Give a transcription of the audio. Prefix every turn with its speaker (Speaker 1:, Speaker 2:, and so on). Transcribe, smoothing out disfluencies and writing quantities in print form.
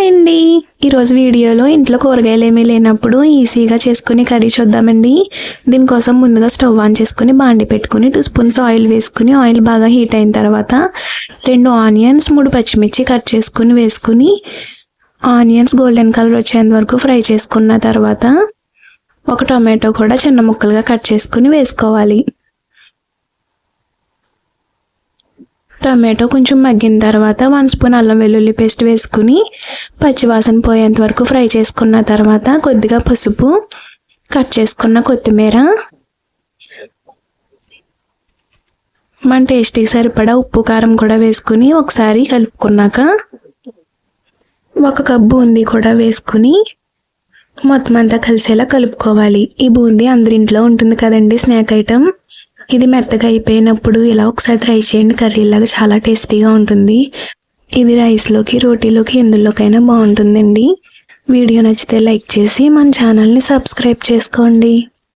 Speaker 1: Hi అండి, ఈరోజు వీడియోలో ఇంట్లో కూరగాయలు ఏమీ లేనప్పుడు ఈజీగా చేసుకుని కర్రీ చూద్దామండి. దీనికోసం ముందుగా స్టవ్ ఆన్ చేసుకుని బాండి పెట్టుకుని 2 స్పూన్స్ ఆయిల్ వేసుకుని ఆయిల్ బాగా హీట్ అయిన తర్వాత 2 ఆనియన్స్ 3 పచ్చిమిర్చి కట్ చేసుకుని వేసుకుని ఆనియన్స్ గోల్డెన్ కలర్ వచ్చేంత వరకు ఫ్రై చేసుకున్న తర్వాత ఒక టొమాటో కూడా చిన్న ముక్కలుగా కట్ చేసుకుని వేసుకోవాలి. టమాటో కొంచెం మగ్గిన తర్వాత 1 స్పూన్ అల్లం వెల్లుల్లి పేస్ట్ వేసుకుని పచ్చివాసన పోయేంత వరకు ఫ్రై చేసుకున్న తర్వాత కొద్దిగా పసుపు, కట్ చేసుకున్న కొత్తిమీర, మన టేస్ట్కి సరిపడా ఉప్పు కారం కూడా వేసుకుని ఒకసారి కలుపుకున్నాక 1 కప్ బూందీ కూడా వేసుకుని మొత్తం అంతా కలిసేలా కలుపుకోవాలి. ఈ బూందీ అందరింట్లో ఉంటుంది కదండి, స్నాక్ ఐటమ్. ఇది మెత్తగా అయిపోయినప్పుడు ఇలా ఒకసారి ట్రై చేయండి, కర్రీలాగా చాలా టేస్టీగా ఉంటుంది. ఇది రైస్లోకి, రోటీలోకి, ఎందులోకైనా బాగుంటుందండి. వీడియో నచ్చితే లైక్ చేసి మన ఛానల్ని సబ్స్క్రైబ్ చేసుకోండి.